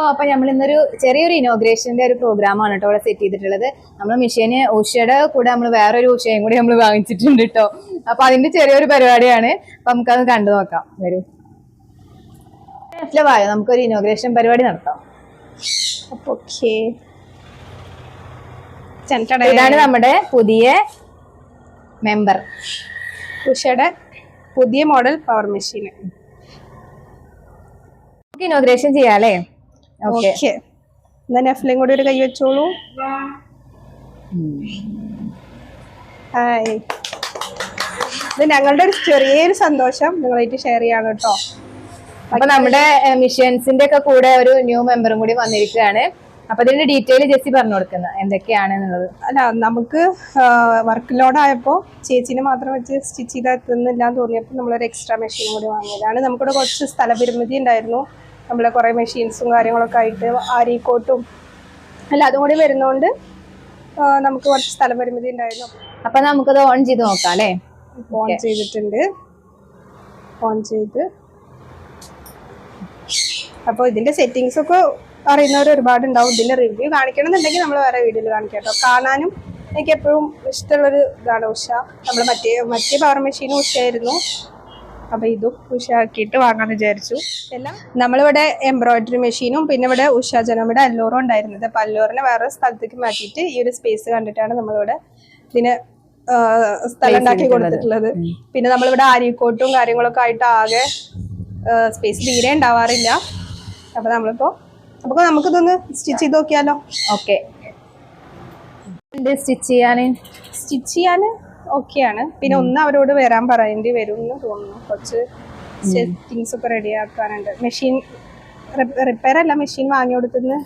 അപ്പൊ നമ്മൾ ഇന്നൊരു ചെറിയൊരു ഇനോഗ്രേഷന്റെ ഒരു പ്രോഗ്രാമാണ് കേട്ടോ ഇവിടെ സെറ്റ് ചെയ്തിട്ടുള്ളത്. നമ്മൾ മെഷീന് ഉഷയുടെ കൂടെ നമ്മൾ വേറൊരു ഉഷയും കൂടി നമ്മൾ വാങ്ങിച്ചിട്ടുണ്ട് കേട്ടോ. അപ്പൊ അതിന്റെ ചെറിയൊരു പരിപാടിയാണ്. അപ്പൊ നമുക്കത് കണ്ടു നോക്കാം. വരൂ വായോ, നമുക്കൊരു ഇനോഗ്രേഷൻ പരിപാടി നടത്താം. ഇതാണ് നമ്മുടെ പുതിയ മെമ്പർ, ഉഷയുടെ പുതിയ മോഡൽ പവർ മെഷീൻ. ഇനോഗ്രേഷൻ ചെയ്യാല്ലേ? ഓക്കെ, നെഫ്ലിയും കൂടി ഒരു കൈ വെച്ചോളൂ. ഹായ്, ഇത് ഞങ്ങളുടെ ഒരു ചെറിയൊരു സന്തോഷം നിങ്ങളായിട്ട് ഷെയർ ചെയ്യാണ് കേട്ടോ. അപ്പൊ നമ്മുടെ മിഷൻസിന്റെ ഒക്കെ കൂടെ ഒരു ന്യൂ മെമ്പറും കൂടി വന്നിരിക്കുകയാണ്. അപ്പൊ ഇതിന്റെ ഡീറ്റെയിൽ ജെസ്സി പറഞ്ഞു കൊടുക്കുന്നത് എന്തൊക്കെയാണെന്നുള്ളത്. അല്ല, നമുക്ക് വർക്ക് ലോഡ് ആയപ്പോൾ ചേച്ചീനെ മാത്രം വെച്ച് സ്റ്റിച്ച് ചെയ്തെത്തുന്നില്ലാന്ന് തോന്നിയപ്പോൾ നമ്മളൊരു എക്സ്ട്രാ മെഷീൻ കൂടി വാങ്ങിയതാണ്. നമുക്കിവിടെ കുറച്ച് സ്ഥലപരിമിതി ഉണ്ടായിരുന്നു. നമ്മളെ കുറേ മെഷീൻസും കാര്യങ്ങളൊക്കെ ആയിട്ട് ആരിക്കോട്ടും അല്ല അതും കൂടി വരുന്നതുകൊണ്ട് നമുക്ക് കുറച്ച് സ്ഥലപരിമിതി ഉണ്ടായിരുന്നു. അപ്പൊ നമുക്കത് ഓൺ ചെയ്ത് നോക്കാം അല്ലേ? ഓൺ ചെയ്തിട്ടുണ്ട്. ഓൺ ചെയ്ത് അപ്പോൾ ഇതിന്റെ സെറ്റിങ്സ് ഒക്കെ അറിയുന്നവർ ഒരുപാട് ഉണ്ടാവും. ഇതിന്റെ റിവ്യൂ കാണിക്കണമെന്നുണ്ടെങ്കിൽ നമ്മൾ വേറെ വീഡിയോയിൽ കാണിക്കാം കേട്ടോ. കാണാനും എനിക്ക് എപ്പോഴും ഇഷ്ടമുള്ളൊരു ഇതാണ് ഉഷ. നമ്മൾ മറ്റേ പവർ മെഷീനും ഉഷയായിരുന്നു. അപ്പോൾ ഇതും ഉഷ ആക്കിയിട്ട് വാങ്ങാമെന്ന് വിചാരിച്ചു. എല്ലാം നമ്മളിവിടെ എംബ്രോയിഡറി മെഷീനും പിന്നെ ഇവിടെ ഉഷ ജനമിയുടെ അല്ലൂറും ഉണ്ടായിരുന്നത്. അപ്പോൾ അല്ലൂറിനെ വേറെ സ്ഥലത്തേക്ക് മാറ്റിയിട്ട് ഈ ഒരു സ്പേസ് കണ്ടിട്ടാണ് നമ്മളിവിടെ ഇതിന് സ്ഥലം ഉണ്ടാക്കി കൊടുത്തിട്ടുള്ളത്. പിന്നെ നമ്മളിവിടെ ആരിക്കോട്ടും കാര്യങ്ങളൊക്കെ ആയിട്ട് ആകെ സ്പേസ് തീരെ ഉണ്ടാവാറില്ല. അപ്പോൾ അപ്പോൾ നമുക്കിതൊന്ന് സ്റ്റിച്ച് ചെയ്ത് നോക്കിയാലോ? ഓക്കെ, സ്റ്റിച്ച് ചെയ്യാൻ ഓക്കെയാണ്. പിന്നെ ഒന്ന് അവരോട് വരാൻ പറയേണ്ടി വരും എന്ന് തോന്നുന്നു. കുറച്ച് സെറ്റിങ്സ് ഒക്കെ റെഡി ആക്കാനുണ്ട്. മെഷീൻ റിപ്പയർ അല്ല, മെഷീൻ വാങ്ങി കൊടുത്തുനിന്ന്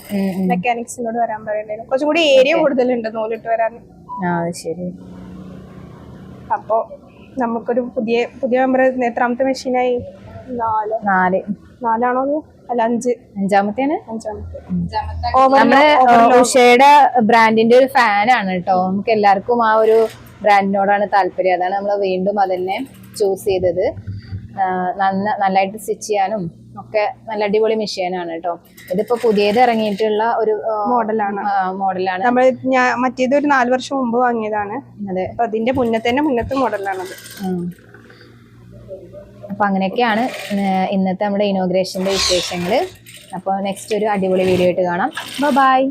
മെക്കാനിക്സിനോട് വരാൻ പറയേണ്ടി. കുറച്ചും കൂടി ഏരിയ കൂടുതലുണ്ട് നൂലിട്ട് വരാൻ. ശരി. അപ്പോൾ നമുക്കൊരു പുതിയ മെമ്പർ എത്രാമത്തെ മെഷീനായി? 4 അല്ല 5. അഞ്ചാമത്തെ. ഉഷയുടെ ബ്രാൻഡിന്റെ ഒരു ഫാനാണ് കേട്ടോ. നമുക്ക് എല്ലാവർക്കും ആ ഒരു ബ്രാൻഡിനോടാണ് താല്പര്യം. അതാണ് നമ്മൾ വീണ്ടും അതന്നെ ചൂസ് ചെയ്തത്. നന്നായിട്ട് സ്റ്റിച്ച് ചെയ്യാനും ഒക്കെ നല്ല അടിപൊളി മെഷീനാണ് കേട്ടോ. ഇതിപ്പോ പുതിയത് ഇറങ്ങിയിട്ടുള്ള ഒരു മോഡലാണ്. നമ്മൾ മറ്റേത് ഒരു 4 വർഷം മുമ്പ് വാങ്ങിയതാണ്. അതെ, അപ്പൊ അതിന്റെ മുന്നത്തെ മോഡലാണത്. അപ്പൊ അങ്ങനെയൊക്കെയാണ് ഇന്നത്തെ നമ്മുടെ ഇനോഗ്രേഷന്റെ വിശേഷങ്ങൾ. അപ്പോൾ നെക്സ്റ്റ് ഒരു അടിപൊളി വീഡിയോ ആയിട്ട് കാണാം. ബൈ.